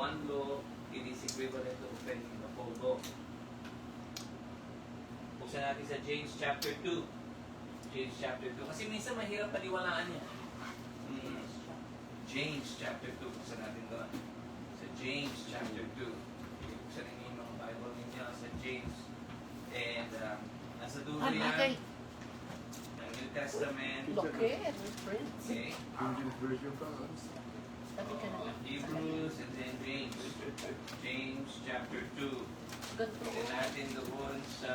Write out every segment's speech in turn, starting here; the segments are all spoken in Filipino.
one law, it is equivalent to offending the whole law. Buksan natin sa James chapter 2. James chapter 2. Kasi minsan mahirap paniwalaan niya. James chapter 2. Buksan natin doon. Sa James chapter 2. Buksan ninyo yung mga Bible ninyo sa James. And nasa dulo yan. Ng New Testament. Okay, friends. Okay. Hebrews and then James. James chapter 2. Then natin doon sa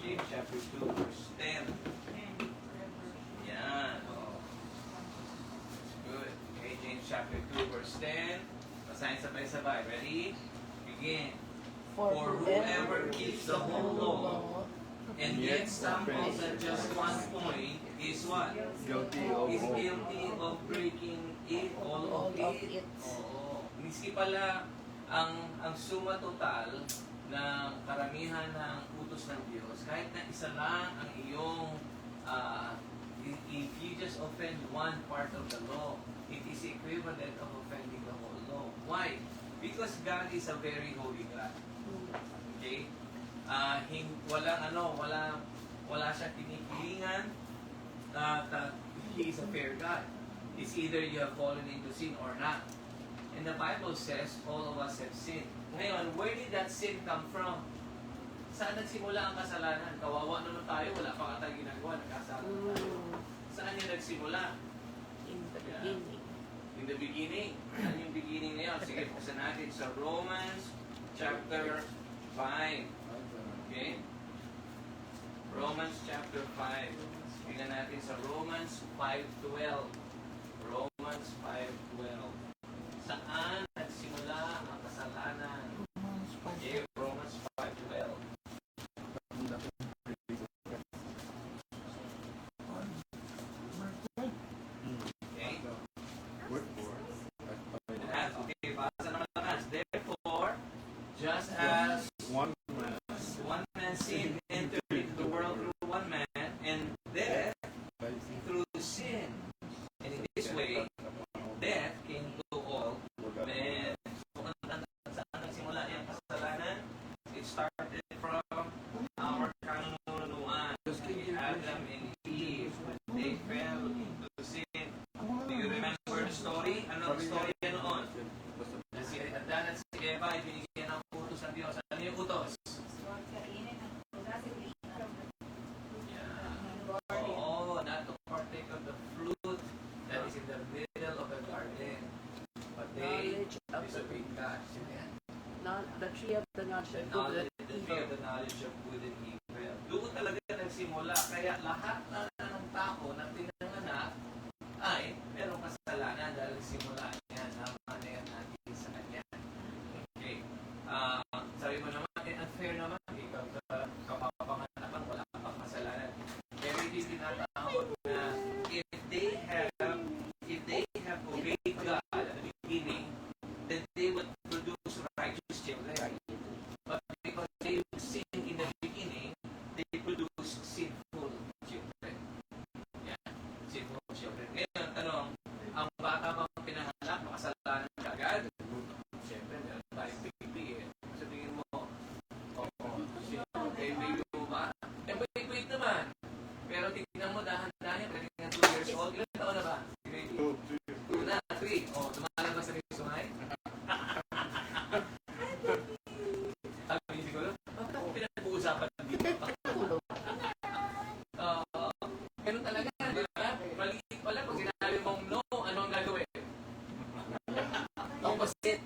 James chapter 2 verse 10. Yan. Oh. That's good. Okay, James chapter 2 verse 10. Basahin sabay-sabay. Ready? Begin. For whoever keeps the whole law and yet stumbles at just one point is what? Guilty of breaking it, all of it. Oo. Miski pala ang suma total ng karamihan ng utos ng Diyos, kahit na isa lang ang iyong if you just offend one part of the law, it is equivalent of offending the whole law. Why? Because God is a very holy God. Okay? Wala siyang kinikilingan. He is a fair God. It's either you have fallen into sin or not. And the Bible says, all of us have sinned. Ngayon, where did that sin come from? Saan nagsimula ang kasalanan? Kawawa naman tayo, wala pa ka tayo ginagawa, nagkasala tayo. Saan yung nagsimula? In the beginning. In the beginning. Ano yung beginning na yun? Sige, buksan natin sa Romans chapter 5. Okay? Romans chapter 5. Tingnan natin sa Romans 5:12. Romans 5:12. Saan nagsimula ang kasalanan? Okay, Romans 5:12. Okay? Okay, basa naman lakas. Therefore, just as one man sinned entered into the world through one man, and death through sin. And in this way, death came to all men. So, saan nagsimula yung kasalanan? It started from our kanunuan. Adam and Eve, when they fell into sin. Do you remember the story? Ano ang story noon? Na si Adan at si Eva ay binigyan ng utos ng Diyos. Ano yung utos? Oh, not to partake of the fruit that is in the middle of the garden. But they disobeyed God. Not the tree of the knowledge The of good knowledge, and the tree of evil. the knowledge of good and evil. Doon talaga nagsimula. Kaya lahat ng tao na pinanganak ay merong kasalanan dahil simula niya na manayan natin sa kanya. Okay. Sabi mo naman, unfair naman. Ikaw kapapanganak, wala pang kasalanan. Pero hindi tinatawag na if they have obeyed God at the beginning, then they would produce righteous children. But because they sinned in the beginning, they produce sinful children. Yeah, sinful children. Ngayon, tanong, ang bata bang pinanganak, makasalanan ka agad? Siyempre, meron tayong baby eh. Sa tingin mo, baby mo ba? Wait naman. Pero tingnan mo, dahan-dahan, pwede nga 2 years old. Ilan taon na ba? Baby? 2 na, 3. Tumalabas sa sumay? Sabi niyo siguro, bakit ako pinag-uusapan dito? Ganun talaga, di ba? Maliit pala, pag sinabi mong no, ano ang gagawin? Opposite.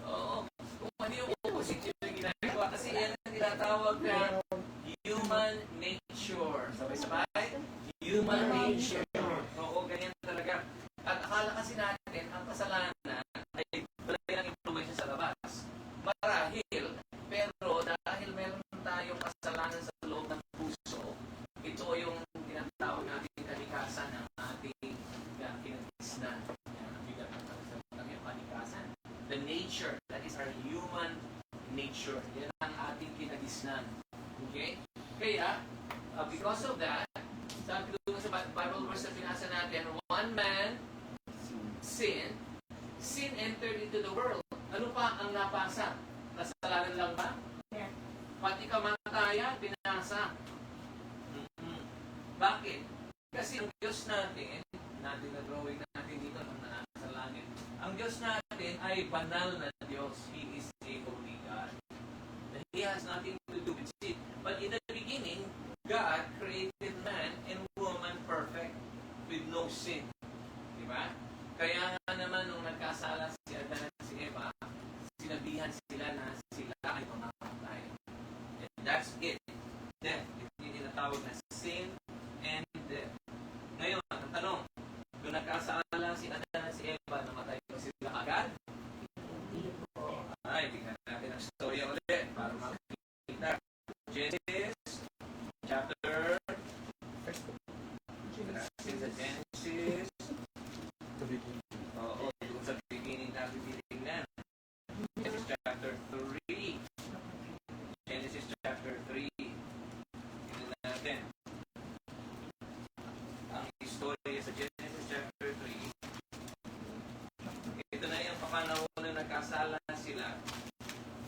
Oo. Kung ano yung opposite yung ginagawa. Kasi yan ang tinatawag na human nature. Sabay-sabay? Human nature. Oo, ganyan talaga. At akala kasi natin, ang kasalanan ay wala lang impluensya sa labas. Marahil, pero dahil meron tayong kasalanan sa loob ng puso, ito yung tinatawag natin kalikasan ng ating kinagisnan. The nature, that is our human nature. Yan ang ating kinagisnan. Okay? Kaya, because of that, sabi doon sa Bible verse na pinasa natin, one man sin, sin entered into the world. Ano pa ang napasa? Kasalanan lang ba? Yeah. Pati kamatayan, pinasa. Bakit? Kasi ang Diyos natin na drawing natin dito ng nasa langit, ang Diyos natin ay banal na Diyos. He is a holy God. He has nothing to do with sin. But in the beginning, God created man and woman perfect with no sin. Diba? Kaya nga naman nung nagkasala si Adan at si Eva, sinabihan sila na sila ay mamamatay. And that's it. Death. Yung tinatawag na sin and death. Ngayon, ang tanong, nung nagkasala si Adan at si Eva, namatay ba sila agad? Ay, tingnan natin ang story ulit para makikita. Genesis, chapter Genesis. Oo, doon sa beginning natin titingnan. Genesis chapter 3. Genesis chapter 3. Tingnan natin. Ang istorya sa Genesis chapter 3. Ito na yung papanahon na nagkasala sila.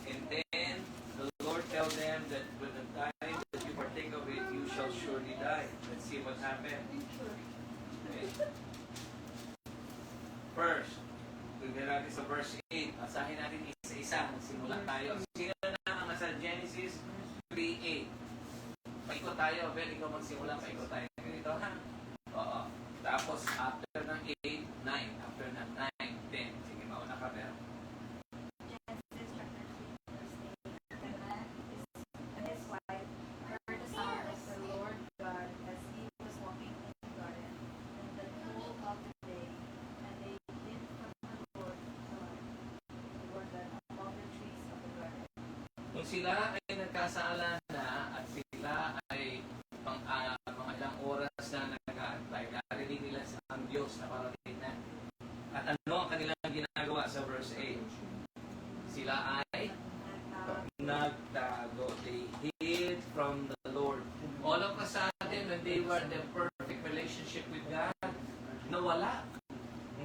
And then, the Lord tell them that when the time that you partake of it, you shall surely die. Let's see what happened. Okay. First, tignan natin sa verse 8. Basahin natin isa-isa. Simula tayo. Sino na ang nasa Genesis 3:8? Paikot tayo. Ben, ikaw magsimula. Paikot tayo. Ganito, ha? Oo. Tapos, after ng 8, 9. After ng 9, 10. Sige, mauna ka, Ben. Genesis chapter 3, verse 8. The man and his wife heard the sound of the Lord God as he was walking in the garden in the cool of the day, and they hid from the Lord God among the trees of the garden. Kung sila ay nagkasala na at sila ay mga ilang oras na nag-aantay, narinig nila ang Diyos na parating na. At ano ang kanilang ginagawa sa verse 8? Sila ay nagtago. They hid from the Lord. All of a sudden, when they were in the perfect relationship with God, nawala.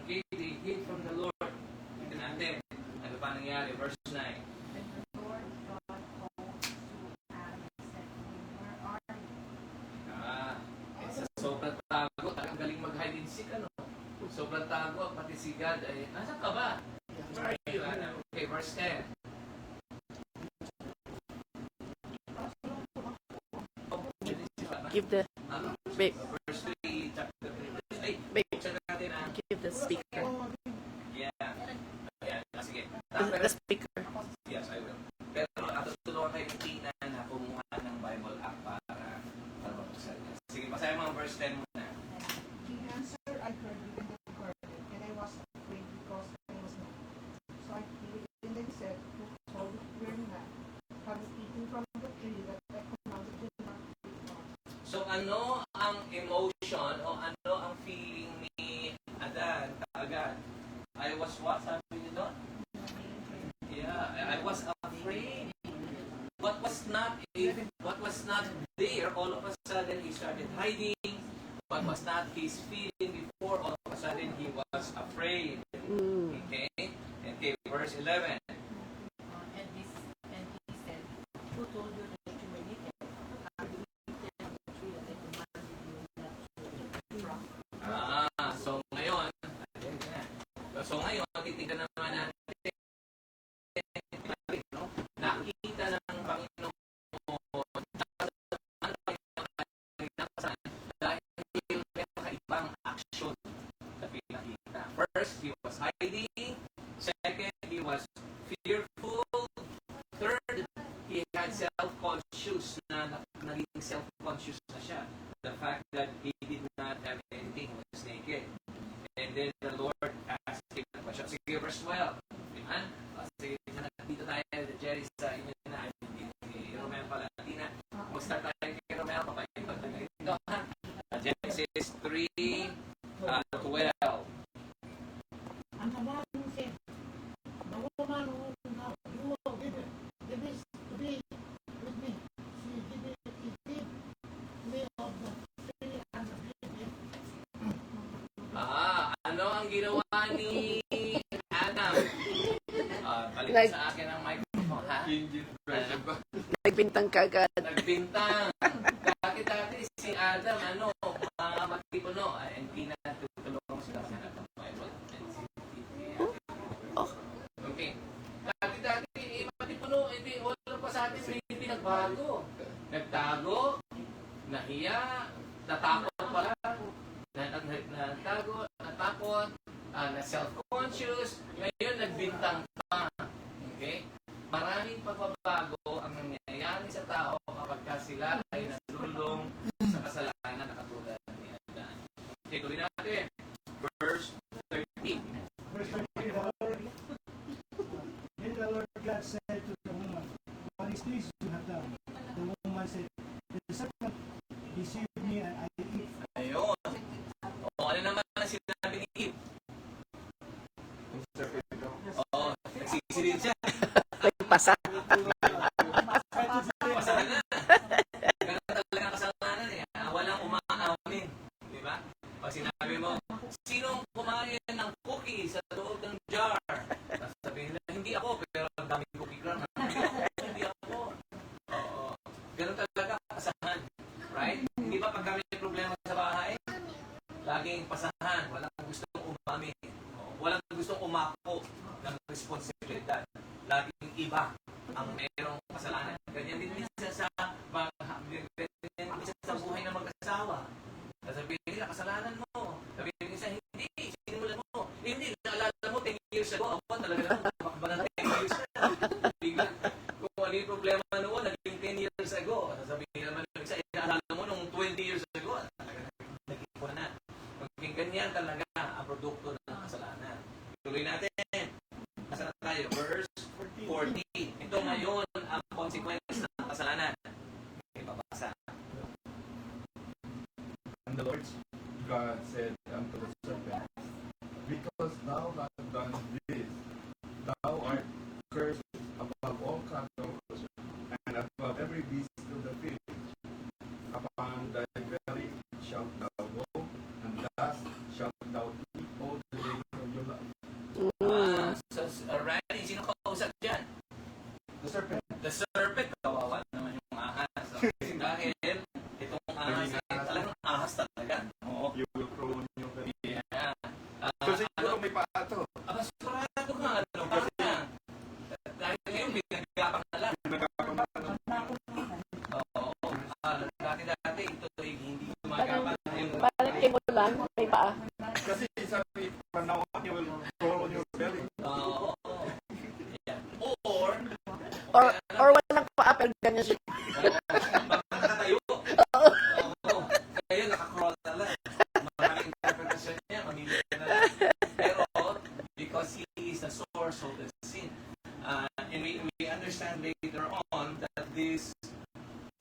Okay? They hid from the Lord. Tignan natin. Ano pa nangyari? Verse 9. And the Lord God called to Adam and said to him, where are you? Sa sobrang tago, talagang galing mag-hide and seek, ano? Sobrang tago, pati si God ay, nasa ka ba? Where are you? Okay, verse 10. Give the big, Verse 3, chapter 3, verse 8. big, Check natin ang, give the speaker, yeah. Ayan, sige. the speaker. Yes, I will. Pero tutulungan kayo ni Tina na kumuha ng Bible app para mabuksan niya. Sige, basahin mo ang verse 10 muna. He answered, I heard you in the garden, and I was afraid because I was not. So I hid, and then said, who told you we're not? Have you eaten from the tree that I commanded you not to eat from? So ano ang emotion o ano ang feeling ni Adan kaagad? I was what? Sabi niyo doon? Yeah, I was afraid. What was not there, all of a sudden he started hiding. What was not his feeling before, all of a sudden he was afraid. Okay? Okay, verse 11. And he said, who told you that you were naked? Have you eaten of the tree that I commanded you not to eat from? So ngayon, titignan naman natin, no? Nakita ng Panginoon dahil may kakaibang action na pinakita. First, he was hiding. Second, he was fearful. Third, he had self-conscious naging self-conscious na siya. The fact that he did not have anything, he was naked. And then the Lord asked him a question. Sige, verse 12. Diba? Sige, dito tayo, Jerry, sa inyo na. Romeo pala. Tina, mag-start tayo kay Romeo. Papaipag tayo dito. Genesis 3, 12. And the man said, the woman who you will give this to be with me. She gave me of the tree and the tree. Ano ang ginawa ni Adam. Balik sa akin ang microphone, ha? Nagbintang kagad. Nagbintang. Dati si Adam, mga matipuno, hindi na tutulungan sila sa ng Bible. Okay. Dati, matipuno, hindi, wala pa sa atin, hindi nagbago. Nagtago, nahiya, natakot pala, natakot, na self-conscious, ngayon nagbintang pa. Okay? Maraming pagbabago ang nangyayari sa tao kapag sila ay nalulong sa kasalanan na katulad ni Adan. Okay, tuloy natin. Verse 13. Verse 13, Then the Lord God said to the woman, What is this you have done? The woman said, The serpent deceived me and I eat. Ayun. O, ano naman ang sinabi ni Eve? Oo, nagsisilid siya. Nagpasa. Kasalanan na. Ganun talaga ang kasalanan eh. Walang umaamin. Di ba? Pag sinabi mo, sinong kumain ng cookie sa loob ng jar? Sabihin nila, hindi ako, pero ang daming cookie crumb. Hindi ako. Oo. Ganun talaga pasahan. Right? Hindi ba pag kami may problema sa bahay? Laging pasahan. Walang gustong umamin. Walang gustong umako ng responsibilidad. Laging iba ang mayroong kasalanan. Ganyan din minsan sa buhay ng mag-asawa. Sabihin nila, kasalanan mo. Sabihin nila, hindi, sinimulan mo. Hindi, naalala mo, 10 years ago. Ako talaga naman, makaba ng 10 years ago. Bigla, kung ano yung problema noon, naging 10 years ago. Sabihin naman yung isa, naalala mo nung 20 years ago. Talaga, naging po na. Maging ganyan talaga ang produkto ng kasalanan. Tuloy natin. Nasa na tayo? Verse 40. Ito ngayon ang consequence ng kasalanan. Ipabasa. And the Lord God said unto the serpent, Because thou hast done this, thou art cursed above all cattle and above every beast of the field. Upon thy belly shalt thou go, and thus shalt thou eat all the days of your life. Ryan, sino kausap dyan? The serpent. The serpent. Kawawa naman yung ahas. Okay, dahil itong ahas ay talagang ahas talaga. Oo. You will crawl on your belly. Yeah. Kasi siguro may paa to. Sigurado ka, parang. Dahil ngayon, binagapang na lang. Oo. Dati, ito ay hindi gumagapang. Parang mo lang, may paa. Kasi sabi, from now on, you will crawl on your belly. Oo. Yeah. Or walang paa, pero ganyan siya. Makakatayo. Oo. Ngayon, naka-crawl na lang. Maraming interpretation niya, mamili ka na lang. Pero, because he is the source of the sin. And we understand later on that this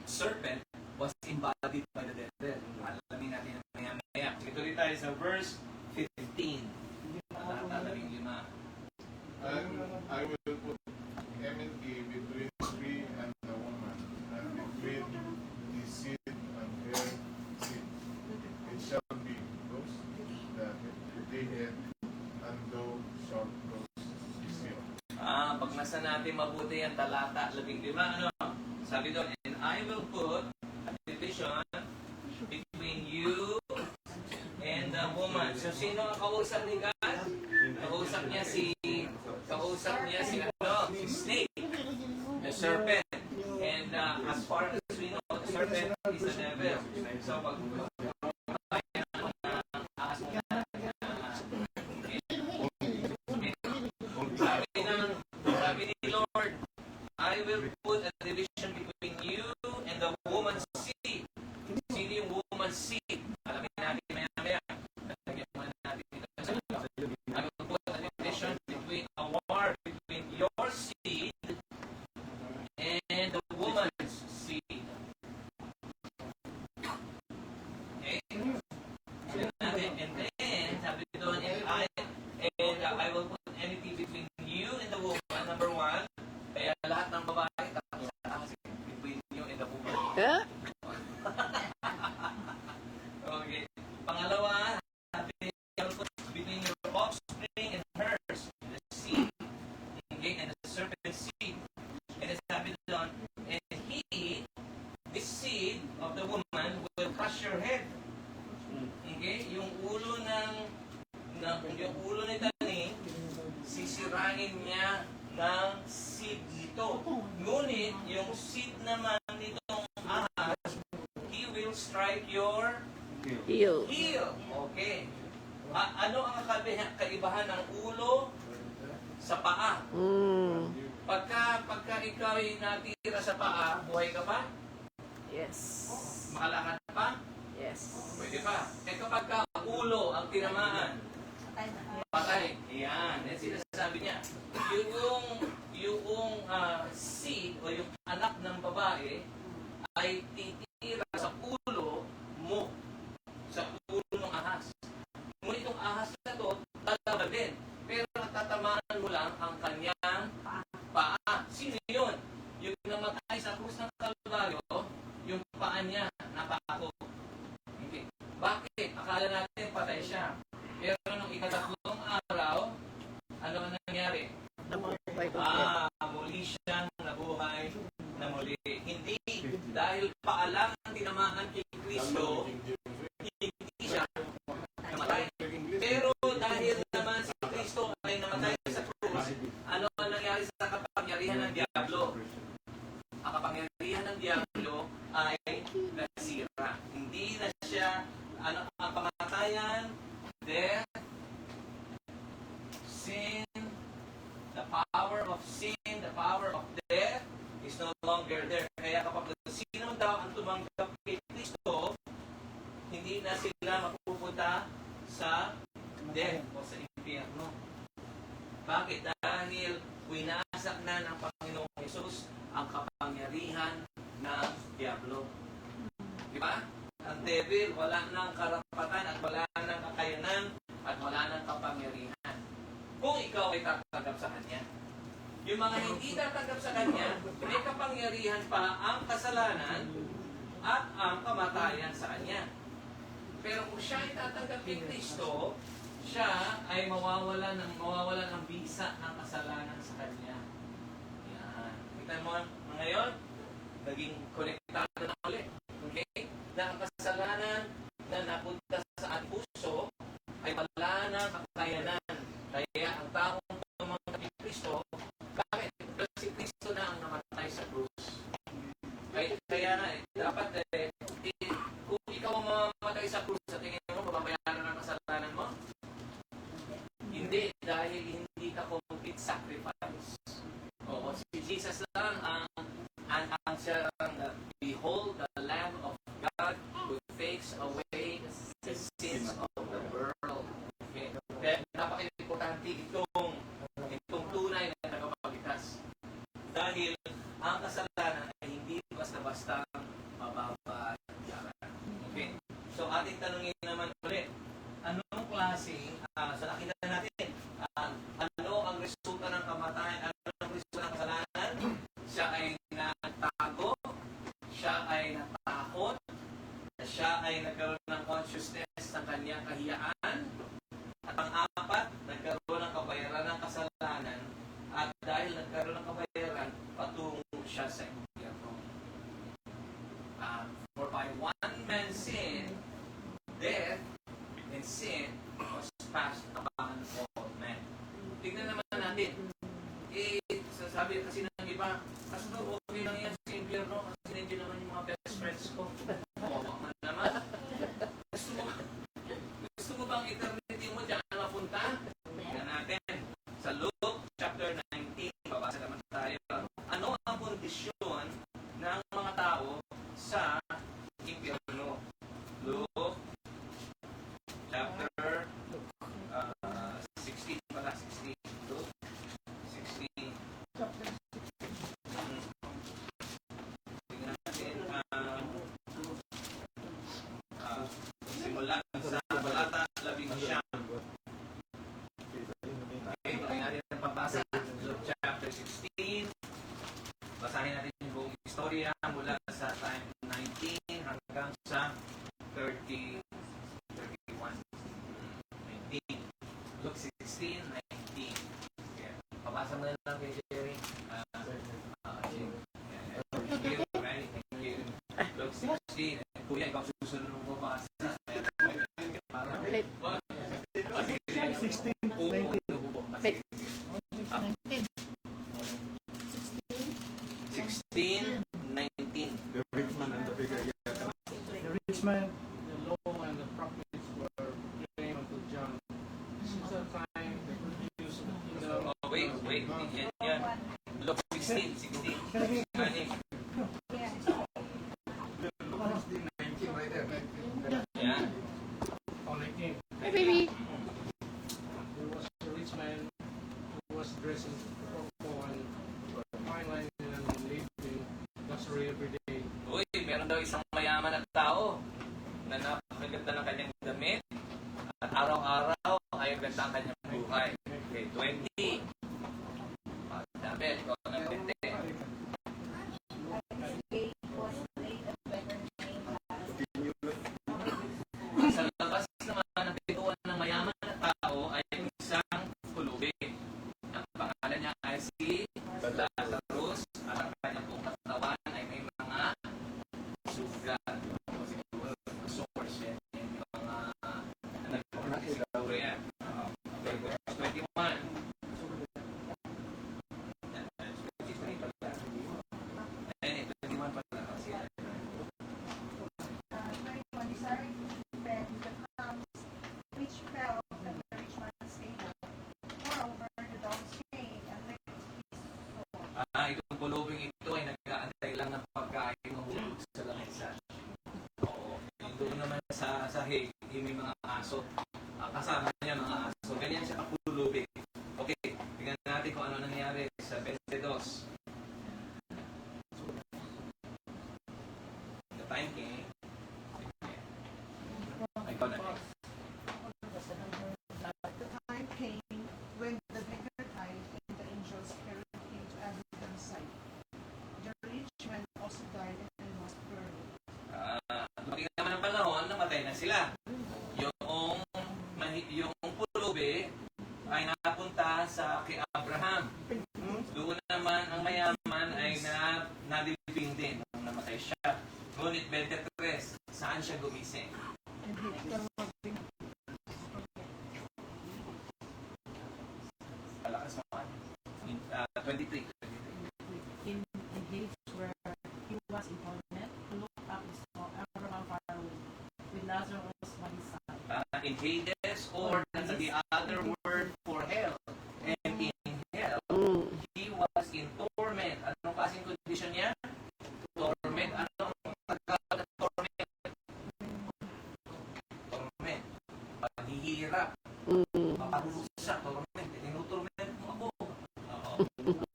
serpent was embodied by the devil. Alamin natin maya-maya. Sige, tuloy tayo sa verse 15. Talata 15. And I will put enmity between the tree and the woman, and between his seed and her seed. It shall be bruised the head, and thou shalt bruise his heel. Pag nasa natin mabuti ang talata 15, ano? Sabi doon, and I will put a division between you and the woman. So, sino ang kausap ni God? Kausap niya si snake, the serpent. And as far as we know, the serpent is the devil. So, pag sabi ni Lord, I will put a division between you and the woman's seed. Sino yung woman's seed? Alamin natin maya-maya. Lagyan muna natin ito sa I will put a division between a war between your seed and the woman's seed. yung ulo ni Dani, sisirain niya ng seed nito. Ngunit yung seed naman nitong ahas, he will strike your Heel. heel. Okay. Ano ang kaibahan ng ulo sa paa? Pagka ikaw ay natira sa paa, buhay ka pa? Yes. Makalakad pa? Yes. Pwede pa. Eh kapag ka ulo ang tinamaan, Patay na. patay. Yan. Yan sinasabi niya. Yung seed o yung anak ng babae ay titira sa ulo mo. Sa ulo ng ahas. Ngunit itong ahas na to, tatamaan din. Pero natatamaan mo lang ang kanyang paa. Sino yun? Yung namatay sa krus ng Kalbaryo, yung paa niya napako. Okay. Bakit? Akala natin patay siya. Pero nung ikatatlong araw, ano ang nangyari? Namatay ko. Muli siyang nabuhay na muli. Hindi dahil paalang ang tinamaan kay Kristo, hindi siya namatay. Pero dahil naman si Kristo ay namatay sa krus, ano ang nangyari sa kapangyarihan ng Diablo? Ang kapangyarihan ng Diablo ay nasira. Hindi na siya, ang pamatayan, death, sin, the power of sin, the power of death is no longer there. Kaya kapag sino daw ang tumanggap kay Kristo, hindi na sila mapupunta sa death o sa impyerno. Bakit? Dahil winasak na ng Panginoong Hesus ang kapangyarihan ng Diablo. Di ba? Ang devil, wala nang karapatan at wala nang kakayanan at wala nang kapangyarihan. Kung ikaw ay tatanggap sa Kanya. Yung mga hindi tatanggap sa Kanya, may kapangyarihan pa ang kasalanan at ang kamatayan sa Kanya. Pero kung siya ay tatanggap kay Kristo, siya ay mawawalan ng bisa ng kasalanan sa Kanya. Yan. Kita mo ngayon, naging konektado na ulit. Okay? Na ang kasalanan na napunta sa ating puso ay wala na kakayanan. Kaya ang taong tumanggap kay Kristo, bakit? Si Kristo na ang namatay sa krus. Kaya nga, dapat kung ikaw ang mamamatay sa krus, sa tingin mo, mababayaran ang kasalanan mo? Hindi, dahil hindi ka complete sacrifice. Oo, si Jesus lang ang siya behold the Lamb of God who takes away the sins of the world. Okay. Kaya napaka-importante itong tunay na tagapagligtas. Dahil ang kasalanan ay hindi basta-basta mababayaran. Okay. So ating tanungin naman ulit, anong klaseng, so nakita natin, ano ang resulta ng kamatayan, ano ang resulta ng kasalanan? Siya ay nagtago, siya ay natakot, siya ay nagkaroon ng consciousness ng kanyang kahiyaan, at ang apat, nagkaroon ng kabayaran ng kasalanan, at dahil nagkaroon ng kabayaran, patungo siya sa impyerno. For by one man's sin, death and sin was passed upon all men. Tignan naman natin. Sabi kasi ng iba, kasi okay lang yan sa impyerno, kasi nandiyan naman yung mga best friends ko. Mawawa man naman. Gusto mo bang eternity mo dyan mapunta? Tignan natin. Sa Luke chapter 19, babasa naman tayo. Ano ang kondisyon ng mga tao sa impyerno? Luke chapter 16 pala, 16. Luke 16. Tingnan natin. Simula sa balata 11. Okay, tuloy natin ang pagbasa. Luke chapter 16. Basahin natin yung buong istorya mula sa time 19 hanggang sa 30, 31. 19. Luke 16, 19. Yeah. Pabasa mo na lang kay Jerry. Thank you. Right? Thank you. Luke 16. Kuya, ikaw susunod mo babasa. Ulit. Sige. wait. Yan. Look, 16. Ani. Lucas 19 right there. Yan. On 19. Hi, baby. There was a rich man who was dressed in purple and fine linen and living luxury every day. Uy, meron daw isang mayaman na tao na napakaganda ng kanyang damit at araw-araw ay ganda ang kanyang buhay. Okay, 20. Dapat, ikaw ng 20. His gate was laid a better name Sa labas naman ng pintuan ng mayaman na tao ay isang pulubi. Ang pangalan niya ay si Lazarus at ang kanyang buong katawan ay may mga sugat. O siguro, sores yan. Yung mga siguro yan. Okay, verse 21. Yan, verse 23 pala. Ayun, 21 pala. Kasi, when desiring bread that comes, which fell at the rich man's table. Moreover, the dogs came and licked his sore. Itong pulubing ito ay nag-aantay lang ng pagkain mahulog sa langisan. Oo. Yung doon naman sa sahig, yung may mga aso. Kasama niya mga aso. Ganyan siya kapulubing. Okay, tingnan natin kung ano nangyari sa 22. The time came. Ikaw na. The time came when the vicar died and the angels carried him to Abraham's side. The rich man also died and was buried. Lumaki naman ang panahon, namatay na sila. Yung pulubi ay napunta sa kay Abraham. Doon naman ang mayaman ay nalibing din nung namatay siya. Ngunit 23, saan siya gumising? And he became Palakas mo. 23. In days where he was in torment, he looked up and saw Abraham far away, with Lazarus by his side. In Hades, or the other word for hell. And in hell, he was in torment. Anong kasing kondisyon niya? Torment. Anong pagkakot ng torment? Torment. Paghihirap. Paparusa. Torment. Tinutorment mo ako. Oo.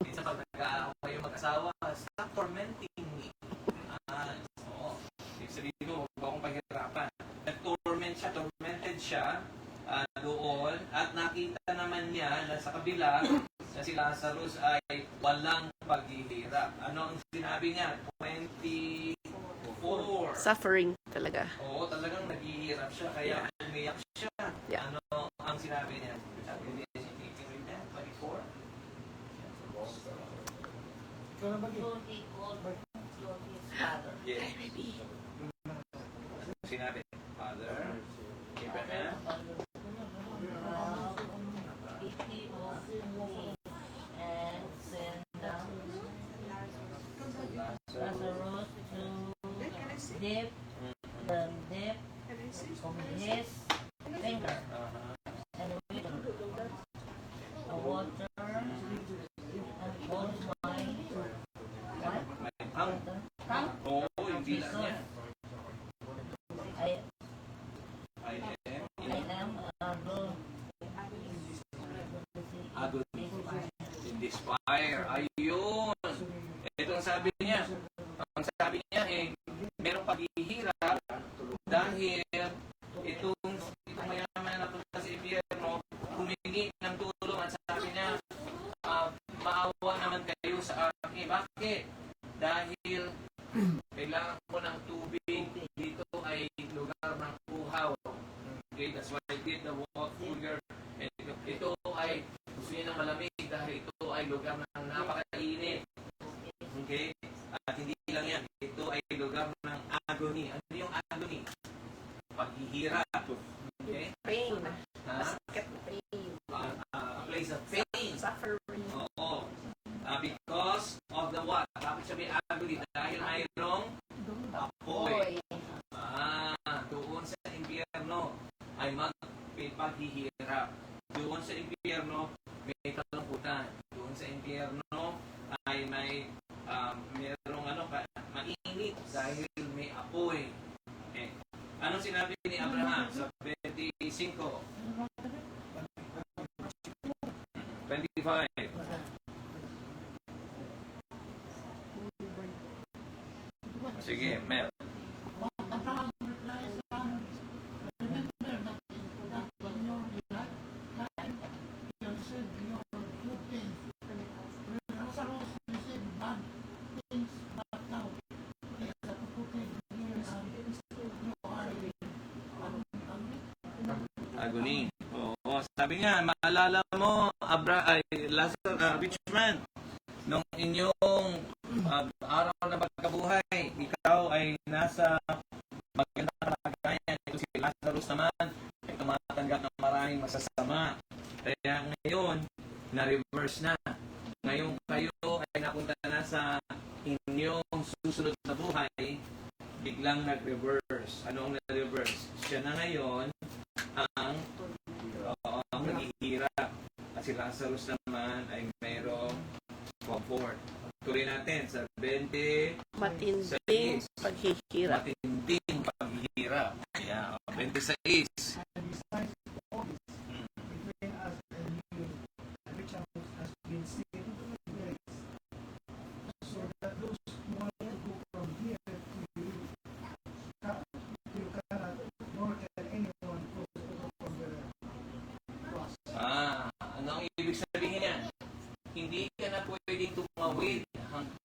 Minsan pag nag-aaway yung mag-asawa, stop tormenting me. Oo. Ibig sabihin mo, huwag akong pahirapan. Nag-torment siya, tormented siya doon, at nakita naman niya na sa kabila na si Lazarus ay walang paghihirap. Ano ang sinabi niya? 24. Suffering talaga. Oo, talagang naghihirap siya, kaya umiyak siya. Yeah. Ano ang sinabi niya? Sabi niya, si 24. Ikaw na ba? So he called his father. Yes. Hi, baby. Sinabi, Father, Abraham, If he was me and send down Lazarus to dip the dip of his finger and with a water and hold my what? Tongue? Oo, yung bilang niya. I I am agony in despair. Ayun. Ito ang sabi niya. Ang sabi niya merong paghihirap dahil itong mayaman na punta sa impyerno, humingi ng tulong at sabi niya, maawa naman kayo sa akin. Bakit? Dahil kailangan ko ng tubig. Dito ay lugar ng uhaw. Okay, that's why I did the water. Ito ay gusto niya ng malamig dahil ito ay lugar ng napakainit. Okay? At hindi lang yan. Ito ay lugar ng agony. Ano yung agony? Paghihirap. Okay? Pain. Ha? Sakit na pain. A place of pain. Suffering. Oo. Because of the what? Bakit siya may agony? Dahil mayroong apoy. Doon sa impyerno ay magpaghihirap. Doon sa impyerno may kalungkutan. ang sinabi ni Abraham sa 25? 25. Sige, Mel. Abraham replies, son, remember that when your lifetime you received your good things. When Lazarus received bad things, but now he is at good things here and you are Agony. Oo, sabi nga, maalala mo, rich man, nung inyong araw na pagkabuhay, ikaw ay nasa magandang kalagayan. Ito si Lazarus naman, ay tumatanggap ng maraming masasama. Kaya ngayon, na-reverse na. Ngayon kayo ay napunta na sa inyong susunod na buhay, biglang nag-reverse. Ano ang nag-reverse? Siya na ngayon ang naghihirap. At si Lazarus naman ay mayroong comfort. Tuloy natin sa 20. Matinding paghihirap. Matinding paghihirap. Yeah, 26. And besides all this, between us and you, which has been seen in grace, so that those who want to go from here to you, you cannot, nor can anyone close to go from the cross. Ano ang ibig sabihin yan? Hindi ka na pwedeng tumawid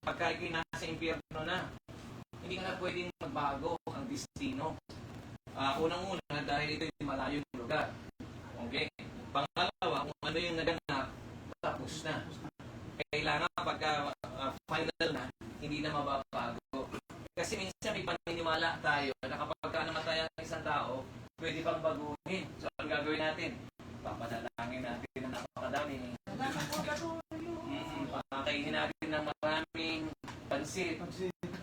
pagka nasa impyerno na. Hindi ka na pwedeng magbago ang destino. Unang-una, dahil ito yung malayong lugar. Okay? Pangalawa, kung ano yung naganap, tapos na. Kailangan pagka final na, hindi na mababago. Kasi minsan may paniniwala tayo na kapag namatay ang isang tao, pwede pang baguhin. So, ang gagawin natin? Papadalangin natin na napakadami. Pakainin natin ng maraming pansit.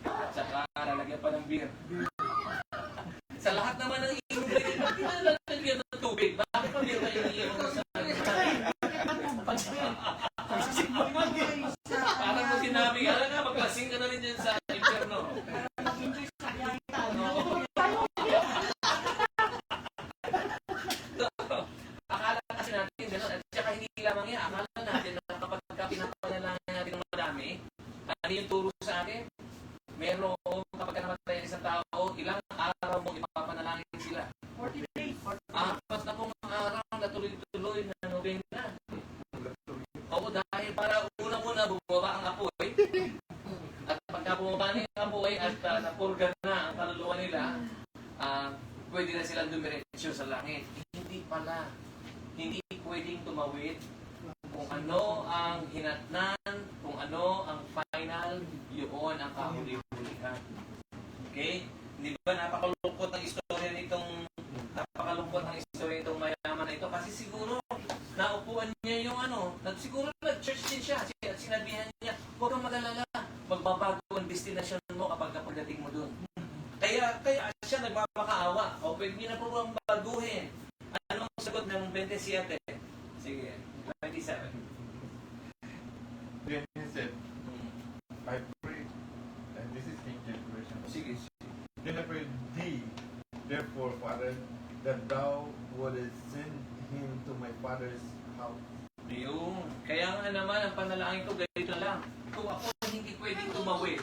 At saka lalagyan pa ng beer. Sa lahat naman ng ingredient, bakit na lalagyan ng tubig? Bakit pa beer kayo iinom sa parang mo sinabi, alam nga, maglasing ka na rin dyan sa impyerno. Akala kasi natin gano'n. At saka hindi lamang yan. Akala natin na kapag pinapanalangin natin ng madami, ano yung turo sa atin? Meron kapag namatay ang isang tao, ilang araw mo ipapanalangin sila? 40 days. 4 na pong araw na tuloy-tuloy na novena. Oo, dahil para unang-una bumaba ang apoy. At pagka bumaba na yung apoy at napurga na ang kaluluwa nila, pwede na silang dumiretso sa langit. Hindi pala. Hindi pwedeng tumawid. Kung ano ang hinatnan, kung ano ang final, yun ang kahuli-hulihan. Okay? Hindi ba napakalungkot ang istorya nitong mayaman na ito? Kasi siguro, naupuan niya yung siguro nag-church din siya. At sinabihan niya, huwag kang mag-alala, magbabago ang destination mo kapag pagdating mo dun. Kaya siya nagpapakaawa. O pwede na po bang baguhin? Anong sagot ng 27? Sige, 27. Then he said, I pray, and this is King James Version. Sige. Then I pray thee, therefore, Father, that thou wouldest send him to my father's house. Yun. Kaya nga naman, ang panalangin ko ganito lang. Kung ako hindi pwedeng tumawid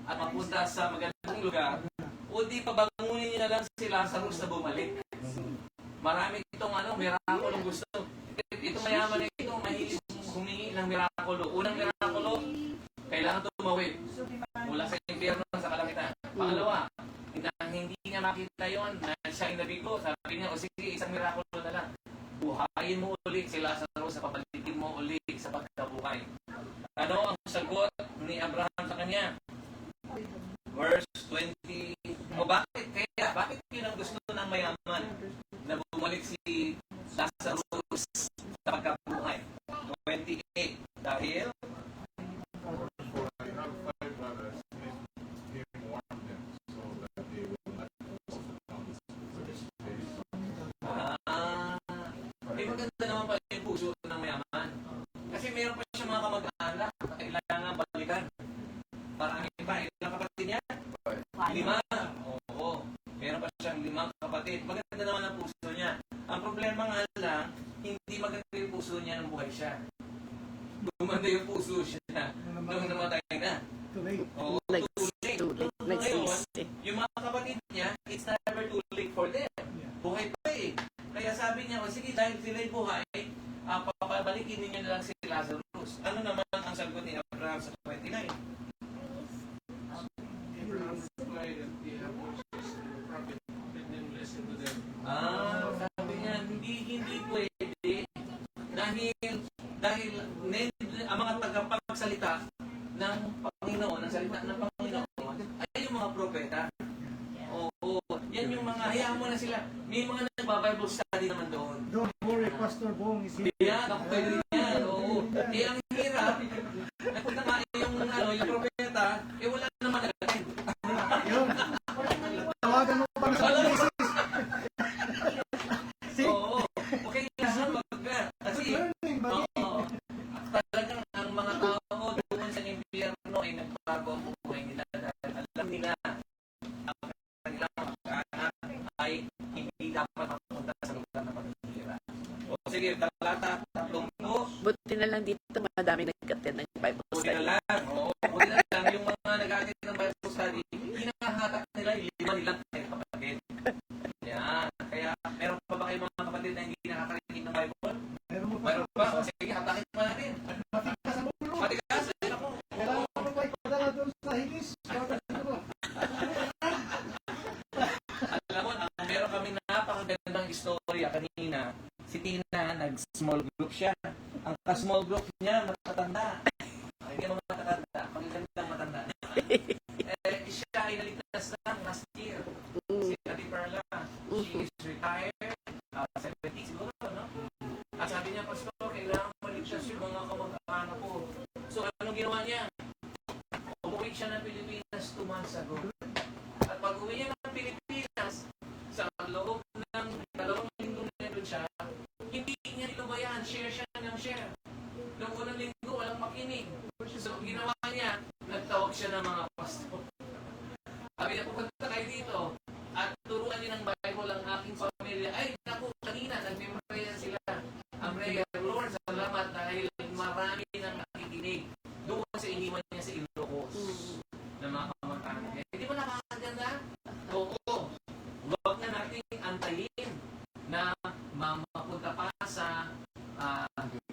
at mapunta sa magandang lugar, o di pabangunin niyo na lang si Lazarus na bumalik. Marami itong mirakulo gusto. Ito mayaman na ito, mahilig humingi ng mirakulo. Unang mirakulo, kailangan tumawid mula sa impyerno sa kalangitan. Pangalawa, hindi niya makita yon na siya yung nabigo. Sabi niya, o sige, isang mirakulo na lang. Buhayin mo ulit si Lazarus sa papalitin mo ulit sa pagkabuhay. Ano ang sagot ni Abraham sa kanya? Verse 20. O bakit? Bakit yun ang gusto ng mayaman? Na bumalik si Lazarus sa pagkabuhay. 28. Dahil? For I have 5 brothers, let him warn them, so that they will not also come to this place. Maganda naman pa yung puso ng mayaman. Kasi meron pa siya mga kamag-anak na kailangan balikan. Parang iba, ilang kapatid niya? 5. Oo. Meron pa siyang 5 nabuhay siya. Gumanda yung puso siya nung namatay na. Oo, too late. Nagsisi. Yung mga kapatid niya, it's never too late for them. Buhay pa eh. Kaya sabi niya, o sige, dahil sila'y buhay, papabalikin ninyo na lang si Lazarus. Ano naman ang sagot ni Abraham sa 29? Abraham replied that the apostles and the prophet, let them listen to them. Sabi niya, hindi pwede dahil ang mga tagapagsalita ng Panginoon, ang salita ng Panginoon, ay yung mga propeta. Oo, yan yung mga, hayaan mo na sila. May mga nagba-Bible study naman doon. Don't worry, Pastor Bong is here. Yan, ako pwede rin yan. Oo. Eh, ang hirap, napunta nga yung propeta, wala naman nag-attend. Yun. Tawagan mo pa sa misis. Oo. Okay lang, kasi, oo. Talagang ang mga tao doon sa impyerno ay nagbago ang buhay nila dahil alam nila ang kanilang mag-anak ay hindi dapat mapunta sa lugar na pagkira. O sige, talata 30. Buti na lang dito, madami nag-attend ng Bible Buti study. na lang. Oo, buti na lang. Yung mga nag-attend ng Bible study, hinahatak nila yung 5 nilang kapatid. Yan. Kaya, meron pa ba kayong mga kapatid na hindi nakakarinig ng Bible? Meron pa? O sige, hatakin pa natin. Matigas sa ulo. Matigas. Ako. Kailangan mo pa ipadala doon sa higis. Alam mo, meron kaming napakagandang istorya kanina. Si Tina, nag-small group siya. Ang ka-small group niya, matatanda. Hindi mga matatanda, magagandang matanda. Siya ay naligtas lang last year. Si Ate Perla, she is retired, 70 siguro, no? At sabi niya, Pastor, kailangan maligtas yung mga kamag-anak ko. So, anong ginawa niya? Umuwi siya ng Pilipinas 2 months ago. At pag uwi niya ng Pilipinas, sa loob ng 2 linggo na doon siya, hindi niya ilubayan, share siya ng share. Noong unang linggo, walang makinig. So, ginawa niya, nagtawag siya ng mga pastor. Sabi niya, pupunta kayo dito at turuan niyo ng Bible ang aking pamilya. Ay, naku, kanina, nag-prayer sila. Ang prayer, Lord, salamat dahil marami nang nakikinig doon sa iniwan niya sa Ilocos na mga kamag-anak. Hindi ba nakakaganda? Oo. Huwag na natin antayin na mapunta pa sa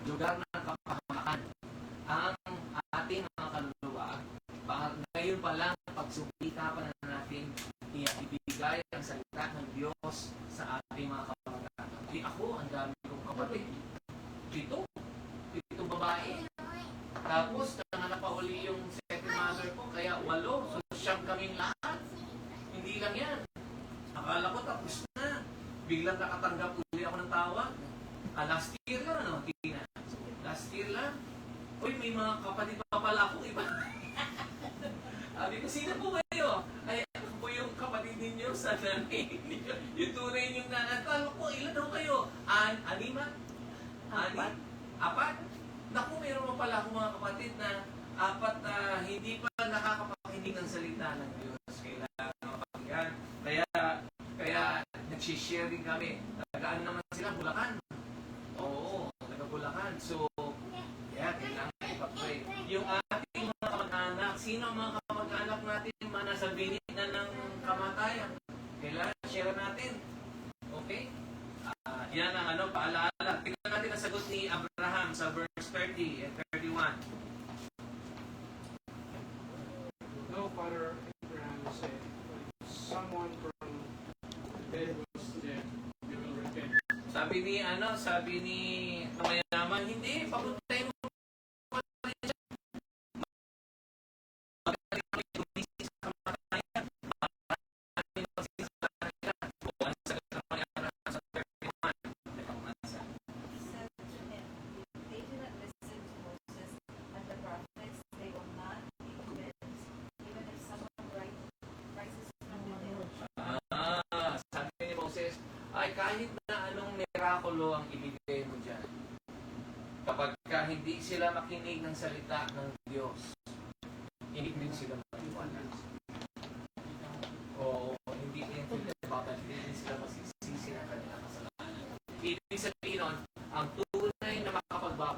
lugar ng kapahamakan ang ating mga kaluluwa. Ngayon pa lang, pagsupikapan na natin ibigay ang salita ng Diyos sa ating mga kamag-anak. Di ako, ang dami kong kapatid. 7 babae. Tapos, nanganak pa uli yung second mother ko, kaya 8. So, 9 kaming lahat. Hindi lang yan. Akala ko tapos na. Biglang nakatanggap uli ako ng tawag. Last year lang, ano, Tina? Last year lang. Uy, may mga kapatid pa pala akong iba. Sabi ko, sino po kayo? Ay, ako po yung kapatid ninyo sa nanay ninyo. Yung tunay ninyong nanay. Ano po, ilan daw kayo? 6? 4? Naku, meron pa pala akong mga kapatid na 4 na hindi pa nakakapakinig ng salita ng Diyos. Kailangan mapakinggan. Kaya nagsishare din kami. Tagaan naman sila, Bulacan. Oo, taga-Bulacan. So, kailangan ipag-pray. Yung ating mga kamag-anak, sino ang mga kamag-anak natin na nasa binit na ng kamatayan? Kailangan share natin. Okay? Yan ang paalala. Tingnan natin ang sagot ni Abraham sa verse 30 and 31. No, Father Abraham said, when someone from the dead was dead, they will repent. Sabi ni mayaman, hindi, papuntahin mo pa rin siya. Magaling kami gumising sa kamatayan. Maraming magsisisi sa kanila. O ang sagot ng mayaman sa 31. Said to him, if they do not listen to Moses and the prophets, they will not be convinced, even if someone rises from the dead. Sabi ni Moses, ay kahit na anong mirakulo ang ibigay mo dyan, kapag hindi sila makinig ng salita ng Diyos, hindi din sila maniwala. O hindi din sila masisisi ng kanilang kasalanan. Ibig sabihin nun, ang tunay na makapagbabago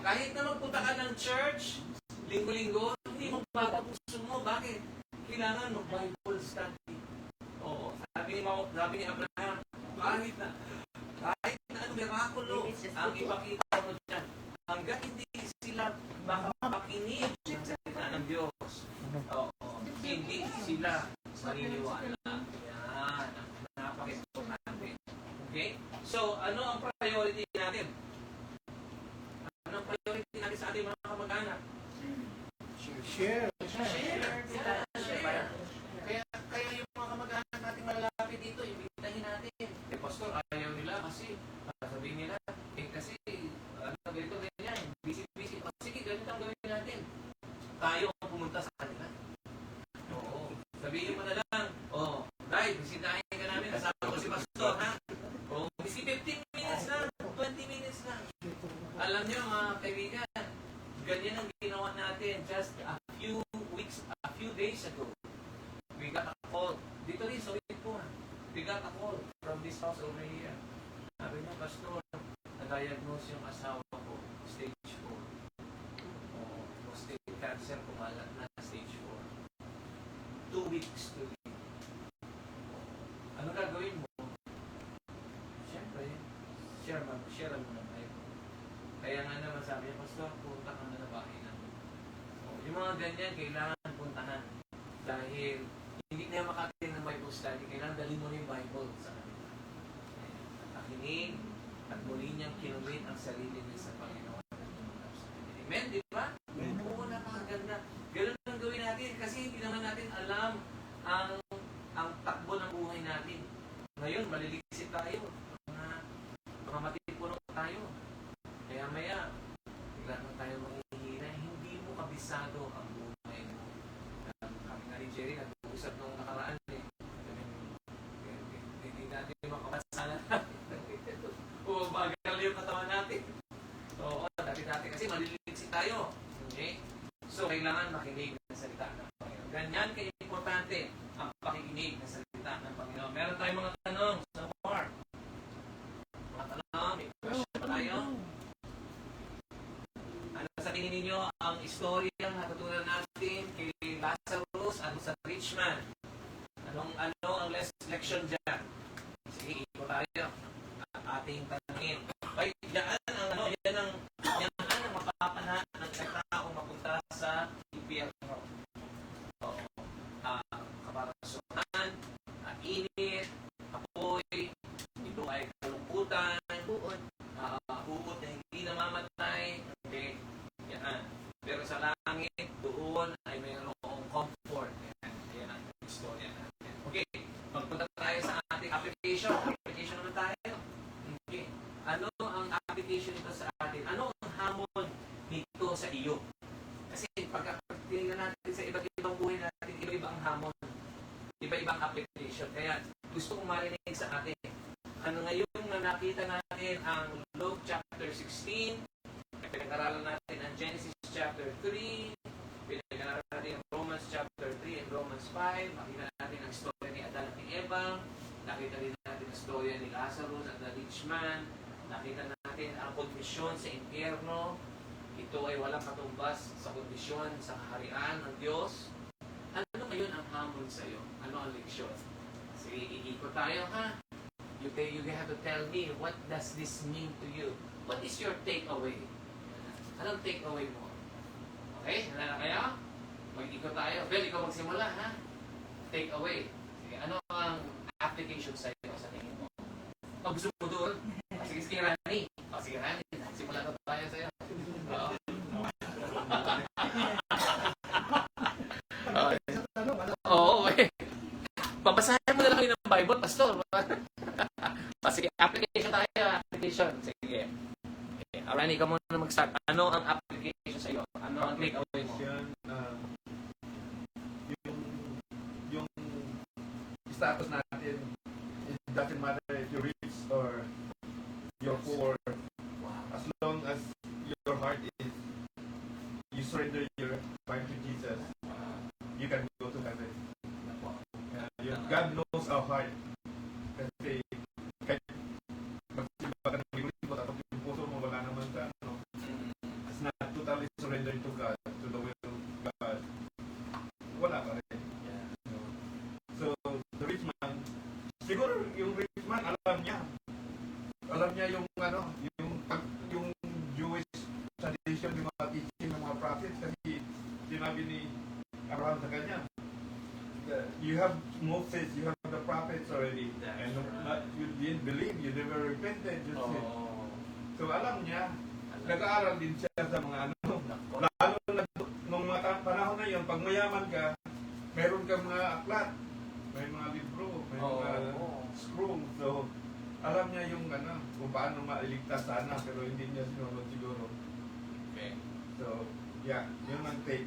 Kahit na magpunta ka ng church, linggo-linggo, hindi mo puso mo. Bakit? Kailangan mag-Bible study. Oo. Sabi ni Abraham, kahit na ano, mirakulo ang ipakita mo dyan. Hanggang hindi sila makapakinig ng salita ng Diyos. Oo. Hindi sila maniniwala. Yan. Napaka-importante. Okay? So, ano ang priority natin? Ano ang priority natin sa ating mga kamag-anak? Share. Kaya yung mga kamag-anak natin malalapit dito, ibigitahin natin. Pastor, ayaw nila kasi sabihin nila, kasi ganito, ganyan, busy-busy. Sige, ganito ang gawin natin. Tayo ang pumunta sa kanila. Oo. Sabihin mo na lang, Dahil, bisitahin ka namin, kasama ko si Pastor, ha? Busy 15 minutes lang, 20 minutes lang. Alam niyo, mga kaibigan, ganyan ang ginawa natin just a few days ago. We got a call. Dito rin, so po, we got a call from this house over here. Sabi niya, Pastor, na-diagnose yung asawa ko, stage 4. Prostate cancer, kumalat na stage 4. 2 weeks to live. Ano gagawin mo? Siyempre, share mo na tayo. Kaya nga naman sabi niya, Pastor, punta ka na bahay namin. Yung mga ganyan, kailangan puntahan. Dahil hindi na makakating ng Bible study, kailangan dalhin mo na yung Bible sa kanila. Nakinig at muli niyang kinumit ang sarili niya sa Panginoon. Amen, di ba? Oo, napakaganda. Ganun ang gawin natin kasi hindi naman natin alam ang takbo ng buhay natin. Ngayon, malilisip tayo. Mga matipuno tayo. Kaya maya, bigla na tayo manghihina. Hindi mo kabisado ang buhay mo. Kami nga ni Jerry, nag-uusap nung nakaraan eh. Hindi natin makapasalan. Bagal yung katawan natin. Oo, dati kasi malilisip tayo. Okay? So, kailangan makinig ng salita ng Panginoon. Ganyan ka-importante ang pakikinig ng salita ng Panginoon. Meron tayong mga tanong sa Mark. Mga tanong, may question pa tayo. Ano sa tingin ninyo ang istoryang natutunan natin kay Lazarus at sa rich man? Ano ang lection dyan? Sige, ito tayo. Ating tanongin. Ay, yan ang mapapana ng taong mapunta sa impyerno. Oo. Kaparasuhan, init, apoy, ito ay kalungkutan, uod na hindi namamatay. Okay. Yan. Pero sa langit, doon ay mayroong comfort. Yan ang istorya natin. Okay. Magpunta tayo sa ating application. Application naman tayo. Okay. Ano ang application nito sa atin? Ano ang hamon nito sa iyo? Kasi pag tinignan natin sa iba't ibang buhay natin, iba-ibang hamon, iba-ibang application. Kaya gusto kong marinig sa atin. Ano ngayon na nakita natin ang Luke chapter 16, pinag-aralan natin ang Genesis chapter 3, pinag-aralan natin ang Romans chapter 3 and Romans 5, makita natin ang story ni Adan at ni Eva, nakita rin natin ang story ni Lazarus at the rich man, nakita natin ang kondisyon sa impyerno. Ito ay walang katumbas sa kondisyon sa kaharian ng Diyos. Ano ngayon ang hamon sa iyo? Ano ang leksyon? Sige, iikot tayo ha. You have to tell me, what does this mean to you? What is your takeaway? Anong takeaway mo? Okay? Wala na kayo? Mag-ikot tayo. Well, ikaw magsimula ha. Takeaway. Sige, ano ang application sa iyo sa tingin mo? Gusto mo doon? Sige, Rani. Sige, Rani. Simula na tayo sa iyo. Oo, eh. Pabasahin mo na lang ng Bible, Pastor. Sige, application tayo. Application. Sige. Okay. Rani, ikaw muna mag-start. Ano ang application sa iyo? Ano ang takeaway mo? Yung status natin, it doesn't matter if you're rich or you're poor. As long as your heart is, you surrender your life to Jesus, you can go to heaven. God knows our heart. Kasi kahit magsimba ka ng libot at yung puso mo wala naman sa ano. As siguro yung rich man, alam niya. Alam niya yung ano, yung Jewish tradition, yung mga teaching ng mga prophets, kasi sinabi ni Abraham sa kanya, you have Moses, you have the prophets already, and you didn't believe, you never repented, you see. So alam niya, nag-aaral din siya sa mga ano, lalo na nung mga panahon na yun, pag mayaman ka, meron kang mga aklat, may mga libro, may mga scroll, so alam niya yung ano, kung paano mailigtas sana, pero hindi niya sinunod siguro. Okay. So, yeah, yun ang take.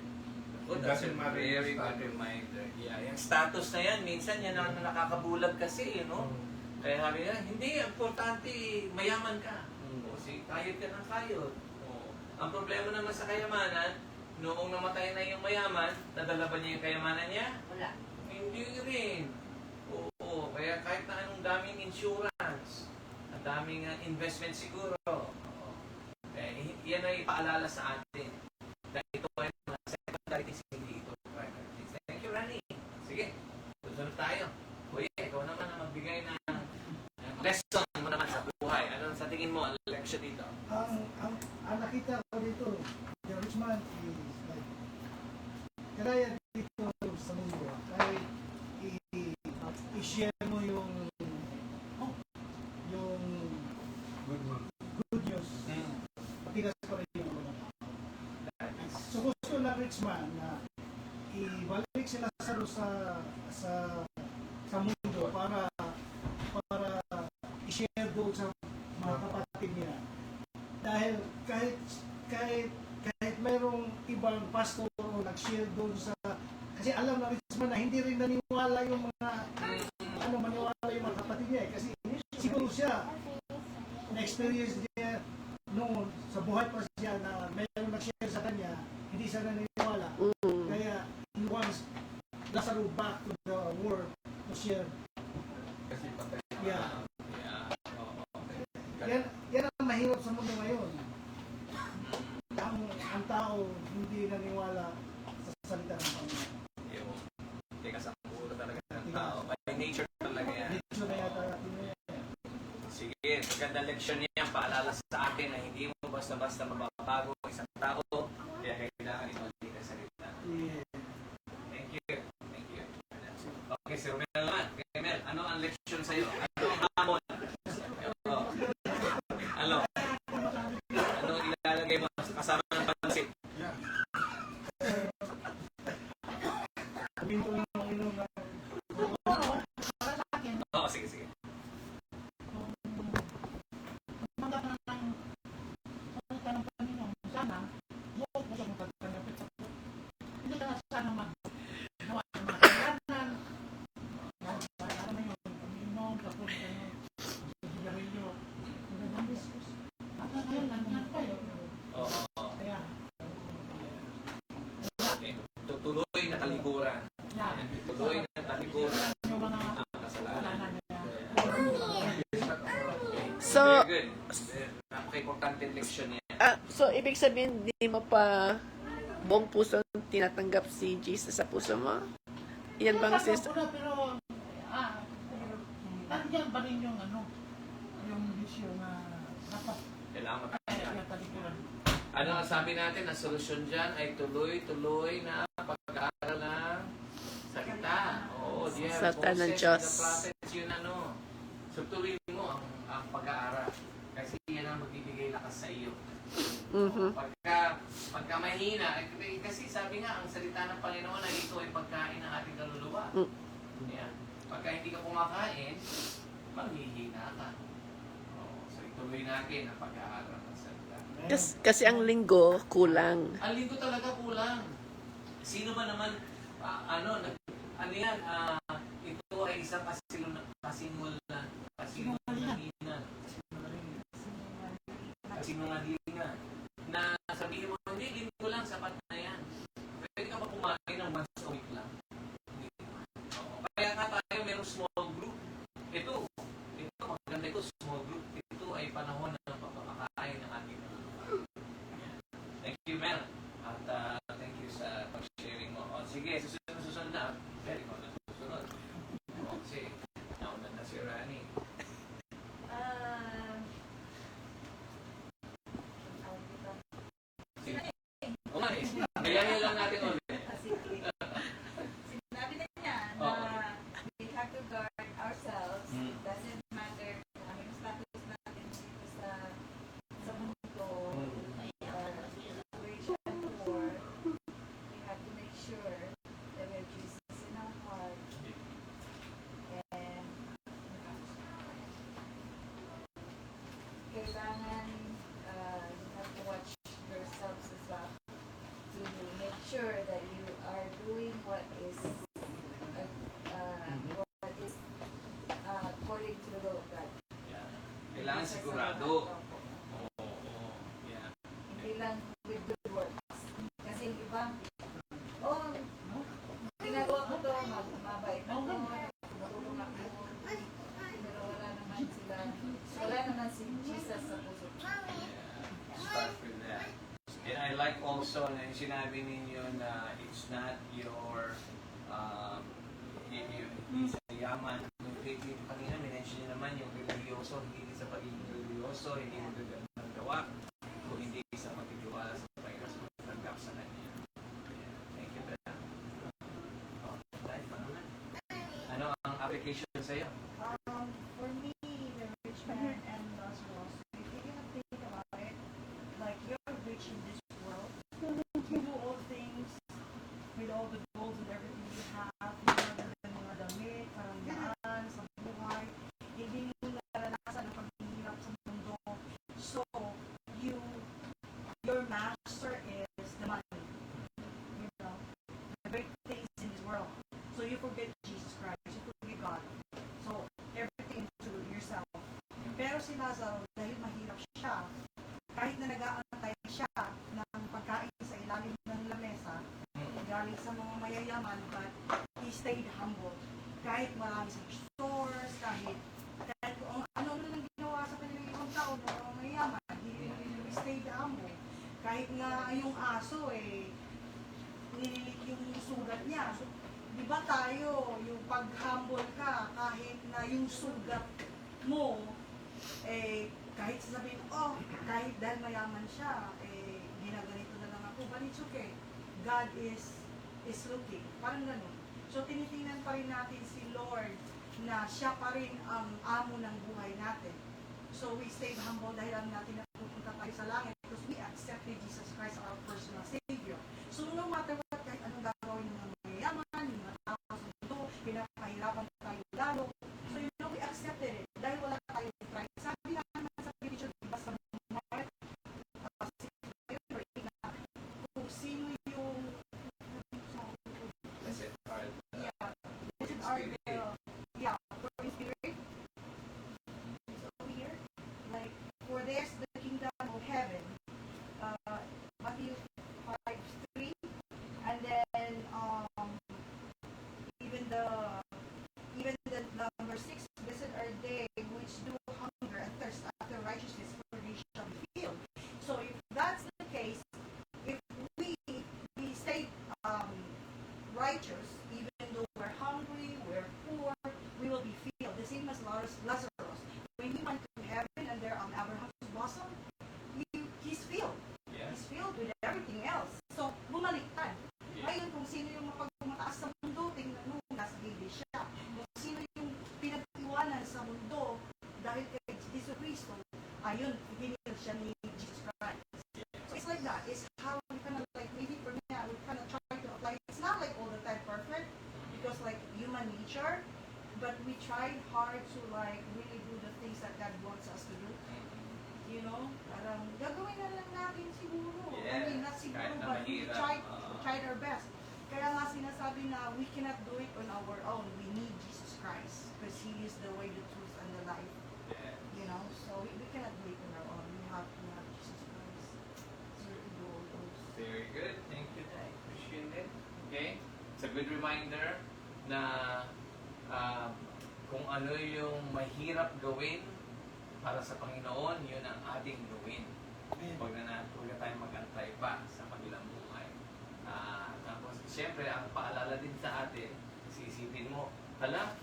Oh, It that's a doesn't matter very yung good status. reminder. Yeah, yung status na yan, minsan yan ang nakakabulag kasi, you know? Kaya sabi niya, hindi, importante, mayaman ka. O, sige, kayod ka ng kayod. O, ang problema naman sa kayamanan, noong namatay na yung mayaman, nadala ba niya yung kayamanan niya? Wala. Hindi rin. Oo, kaya kahit na anong daming insurance, ang daming investment siguro, yan ay paalala sa atin. Dahil ito ay mga secondary things, hindi ito primary things. Thank you, Rani. Sige, susunod tayo. Kuya, ikaw naman ang magbigay ng lesson mo naman sa buhay. Ano sa tingin mo ang leksyon dito? Ang nakita ko dito, the rich man is like, kaya dito sa mundo, kahit i-share mo yung good news, matigas pa rin yung mga tao. So gusto ng rich man na ibalik sila sa mundo para i-share doon sa mga kapatid niya. Dahil kahit mayroong ibang pastor o nag-share doon sa, kasi alam na rich man na hindi rin naniwala yung mga maniwala yung mga kapatid niya kasi siguro siya na-experience niya noon sa buhay pa siya na mayroong nag-share sa kanya, hindi siya naniniwala. Kaya he wants Lazarus back to the world to share. Kasi patay. Yeah. Yeah. Yan ang mahirap sa mundo ngayon. Ang tao hindi naniwala sa salita ng Panginoon. Yung, teka sa ulo talaga ng tao. By nature talaga yan. Dito na yata natin na yan. Sige, magandang leksyon niya. Paalala sa atin na hindi mo basta-basta mababago ang isang tao. Kaya kailangan ito hindi ka salita. Thank you. Thank you. Okay, Sir Mel naman. Okay, Mel, ano ang leksyon sa'yo? Ano ang hamon? Ano? Ano ilalagay mo kasama ng pansit? Sabihin ko lang ang inom na Oo, sige, sige. maganda ng salita ng Panginoon. Sana, buong puso mo pagtanggapin sa Diyos. Hindi ka sana magawa ng mga kailangan. Alam mo yun, Panginoon, tapos sigarilyo. At ngayon, nandiyan kayo. Oo. Kaya, Okay. Tutuloy na talikuran. yan. Tutuloy na talikuran. Yung mga Ang kasalanan. kasalanan niya. So, Very good. Napaka-importante leksyon niya. so ibig sabihin, di mo pa buong puso tinatanggap si Jesus sa puso mo? Yan bang sis? Pero, nandiyan pa rin yung yung bisyo na dapat Kailangan kaya matanda. talikuran. Ano ang sabi natin? Ang solusyon dyan ay tuloy-tuloy na pag-aaral ng salita. Oo, dear. Salita ng Moses Diyos. and the prophets, yun ano. So tuloy mo ang pag-aaral. Kasi yan ang magbibigay lakas sa iyo. Pagka mahina, kasi sabi nga, ang salita ng Panginoon ay ito ay pagkain ng ating kaluluwa. Yan. Pagka hindi ka kumakain, manghihina ka. So ituloy natin ang pag-aaral ng salita. Kasi ang linggo, kulang. Ang linggo talaga kulang. Sino ba naman, ito ay isang kasinungalingan na sabihin mo, hindi, linggo lang, sapat na yan. Pwede ka ba kumain ng once a week lang? Hindi naman. Oo. Kaya nga tayo merong small group. Ito, maganda ito, small group. Ito ay panahon ng pagpapakain ng ating Thank you, Mel. At thank you sa pag-sharing mo. O, sige, susunod na. Very good. Susunod. O, sige. Nauna na si nga natin ulit. Sige. Sinabi na niya na Oo. we have to guard ourselves. Mm. Doesn't matter kung ano yung status natin dito sa mundo, situation or we have to make sure that we have Jesus in our heart. And kailangan you have to watch yourselves as well to make sure that you are doing what is according to the will of God. Yeah. Kailangan sigurado. Oo. Yeah. Hindi lang with good works. Kasi yung iba, oh, ginagawa ko to, mabait ako, marunong ako, pero wala naman si Jesus sa puso. Start with that. And I like also na yung sinabi ninyo na it's not your hindi sa yaman. Yung kanina, minention nyo naman yung religyoso, hindi sa pagiging religyoso, hindi magaganda ng gawa, kung hindi sa magtitiwala sa Panginoon sa magtanggap sa Kanya. Yeah. Thank you, Bella. Oh, dahil pa naman. Ano ang application sa'yo? For me, the rich man and Lazarus, if you're gonna think about it, like you're rich in this world, you do all things with all the gold and everything you have, mga damit, karangyaan, sa buhay, hindi mo naranasan ang paghihirap sa mundo. So, your master is the money. You know, the great things in this world. So you forget Jesus Christ, you forget God. So, everything to yourself. Pero si Lazaro, dahil mahirap siya, kahit na nag-aantay siya ng pagkain sa ilalim ng lamesa, galing sa mga mayayaman, but he stayed humble. Kahit marami sa stores, kahit kung ano lang ginawa sa kanilang ibang tao ng mga mayayaman, he stayed humble. Kahit nga yung aso, nililit yung sugat niya. Di ba tayo, yung pag-humble ka, kahit na yung sugat mo, kahit sasabihin, kahit dahil mayaman siya, ginaganito na lang ako, but it's okay. God is looking. Parang ganun. So, tinitingnan pa rin natin si Lord na siya pa rin ang amo ng buhay natin. So, we stay humble dahil alam natin na pupunta tayo sa langit because we accepted Jesus Christ our personal Savior. So, no matter what, kahit anong gagawin ng mga mayayaman, yung mga tao sa mundo, pinapahirapan tayo lalo. So, we accepted it dahil wala tayong try. Sabi naman sa picture, diba sa Mark, kung sino yung Blessed are blessed are the poor in spirit. Over here, like for theirs the kingdom of heaven. Matthew 5:3, and then even the number 6, blessed are they which do hunger and thirst after righteousness, for they shall be filled. So if that's the case, if we stay righteous, even though we're hungry, we're poor, we will be filled. The same as Lazarus. When he went to heaven and there on Abraham's bosom, he's filled. Yeah. He's filled with everything else. So, bumaliktad. Ngayon, kung sino yung mapagmataas sa mundo, tingnan mo, nasa Hades siya. Kung sino yung pinag-iwanan sa mundo dahil kay Jesus Cristo, ayun, hinil siya ni Jesus Christ. So, it's like that. It's how we kind of like, maybe for me, I would kind of try to apply. It's not like all the time perfect, because like human nature, but we tried hard to like really do the things that God wants us to do. You know, parang gagawin na lang natin siguro. I mean, not siguro, kahit na but we mahirap. tried our best. Kaya nga sinasabi na we cannot do it on our own. We need Jesus Christ because He is the way, the truth, and the life. Yeah. You know, so we cannot do it on our own. We have to have Jesus Christ. So we can do all those. Very good. Thank you, Tay. Appreciate it. Okay? It's a good reminder na kung ano yung mahirap gawin para sa Panginoon, yun ang ating gawin. Huwag na tayo mag-antay pa sa kabilang buhay. Tapos, siyempre, ang paalala din sa atin, sisipin mo, talaga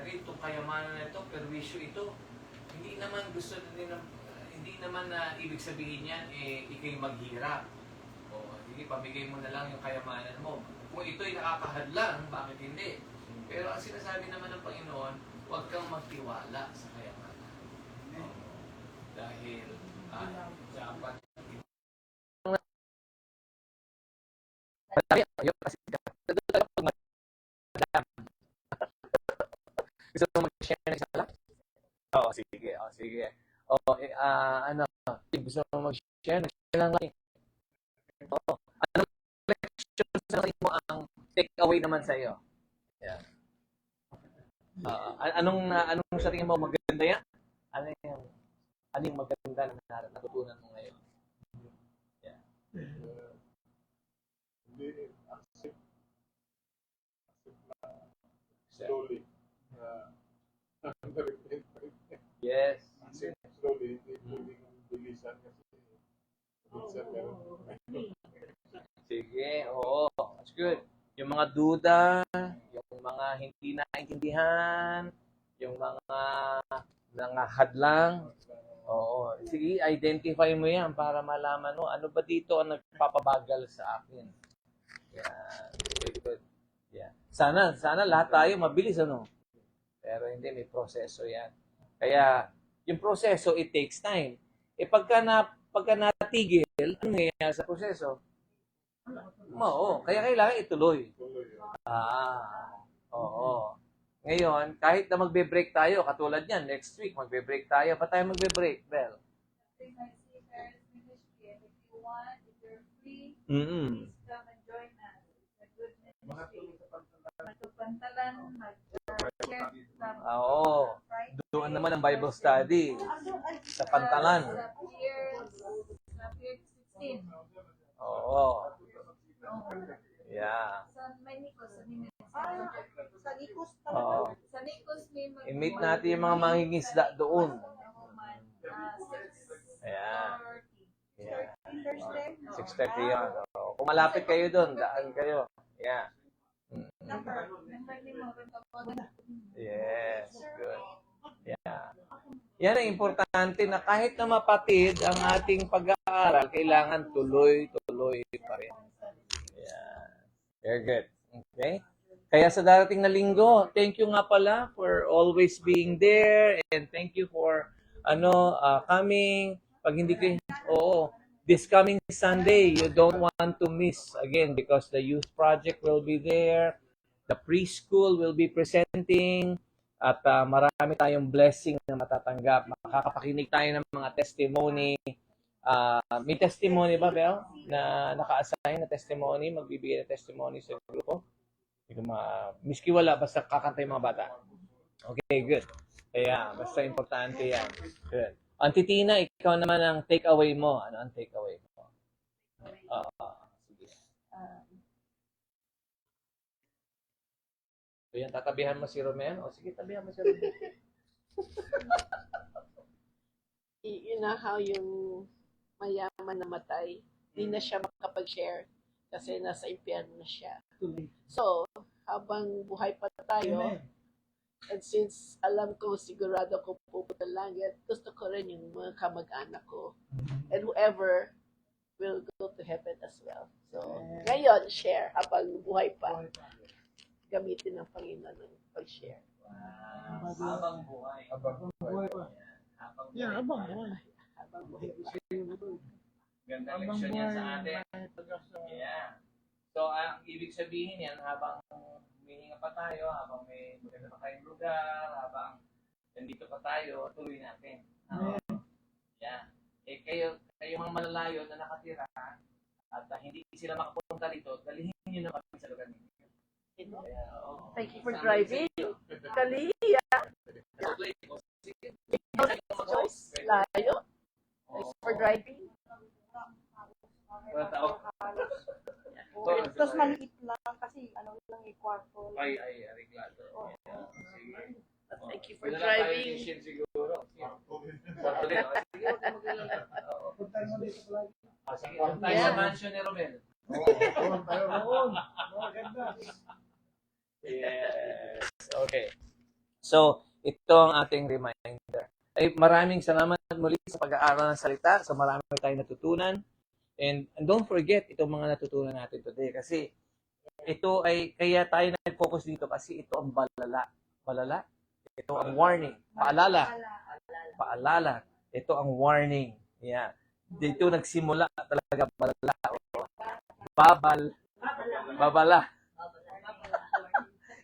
itong kayamanan na ito, perwisyo ito. Hindi naman gusto hindi naman na ibig sabihin yan, ikay maghirap. O, hindi, pamigay mo na lang yung kayamanan mo. Kung ito'y nakakahadlang, bakit hindi? Pero ang sinasabi naman ng Panginoon, huwag kang magtiwala sa kayamanan. Oo. Dahil, dapat Gusto mo mag-share ng isa lang? Oo, sige. Sige. Ano, gusto mo mag-share? Share lang lang. Oo. Anong reflection sa mo ang take-away naman sa iyo? Yeah. Anong sa tingin mo maganda yan? Ano yung maganda na natutunan mo ngayon? Yeah. Accept slowly. Yes. Accept slowly. Hindi bilisan kasi bilisan meron. Sige, oo. That's good. Yung mga duda, yung mga hindi naintindihan, yung mga hadlang, oo. Sige, identify mo yan para malaman mo, ano ba dito ang nagpapabagal sa akin. Yeah, very good. Yeah. Sana lahat tayo mabilis, ano? Pero hindi, may proseso yan. Kaya, yung proseso, it takes time. Pagka natigil, ano nangyayari sa proseso? Oo, kaya kailangan ituloy. Oo. Ngayon, kahit na magbe-break tayo, katulad yan, next week, magbe-break tayo. Pa tayo magbe-break, Bel? If you want, if you're free, Mm-mm. please come and join us. It's a good ministry. Magpapantalan, mag-share some Oo. Doon naman ang Bible study. Sa Pantalan. Sa Pier 16. Oo. Yeah. Sa Manicos, sa Nikos Oo. Sa Nicos, may I-meet natin yung mga mangingisda doon. 6:30. Ayan. Yeah. Thursday. 6:30 yan. Oo. Kung malapit kayo doon, daan kayo. Yeah. Number ni mo, Yes. Good. Yeah. Yan ang importante na kahit na mapatid ang ating pag-aaral, kailangan tuloy-tuloy pa rin. Yeah. Very good. Okay? Kaya sa darating na linggo, thank you nga pala for always being there and thank you for coming. Pag hindi kayo, this coming Sunday, you don't want to miss again because the youth project will be there, the preschool will be presenting, at marami tayong blessing na matatanggap. Makakapakinig tayo ng mga testimony. May testimony ba, Bel? Na naka-assign na testimony? Magbibigay ng testimony sa grupo? Miski wala, basta kakanta yung mga bata. Okay, good. Kaya, basta importante yan. Good. Auntie Tina, ikaw naman ang take-away mo. Ano ang take-away mo? Sige. So yan, tatabihan mo si Romel? O sige, tabihan mo si Romel. You know how yung mayaman na matay, hindi na siya makapag-share kasi nasa impyerno na siya. So, habang buhay pa tayo, and since alam ko, sigurado ko pupunta langit, gusto ko rin yung mga kamag-anak ko. And whoever will go to heaven as well. So, ngayon, share habang buhay pa. Gamitin ng Panginoon ng pag-share. habang buhay. Habang buhay pa. Habang buhay. Yeah, abang boy. Habang buhay pa. Ganda leksyon yan sa atin. Yeah. So, ang ibig sabihin yan, habang humihinga pa tayo, habang may maganda pa tayong lugar, habang nandito pa tayo, tuloy natin. Yeah. Kayo mga malalayo na nakatira, at hindi sila makapunta dito, dalihin nyo na kami sa lugar ninyo. Thank you for driving. Kaliya. Choice. Layo. Thanks for driving. Tapos maliit lang kasi ano lang kwarto. Ay, ariglado. Sige. Thank you for Wala na tayo driving. mission siguro. Sige, doon tayo sa mansion ni Romel. Yes. Okay. So, ito ang ating reminder. Maraming salamat muli sa pag-aaral ng salita. So, marami tayong natutunan. And don't forget itong mga natutunan natin today kasi ito ay, kaya tayo nag-focus dito kasi ito ang balala. Balala? Ito ang warning. Paalala. Ito ang warning. Yeah. Dito nagsimula talaga balala. Babala.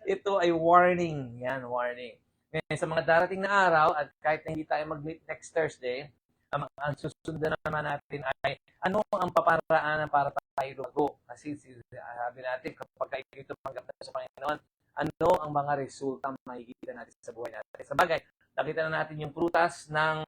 Ito ay warning. Yan, warning. Ngayon, sa mga darating na araw, at kahit na hindi tayo mag-meet next Thursday, ang susundan naman natin ay ano ang paparaanan para tayo lumago. Kasi sabi natin, kapag ito tumanggap na sa Panginoon, ano ang mga resulta makikita natin sa buhay natin. Sa bagay, nakita na natin yung fruits ng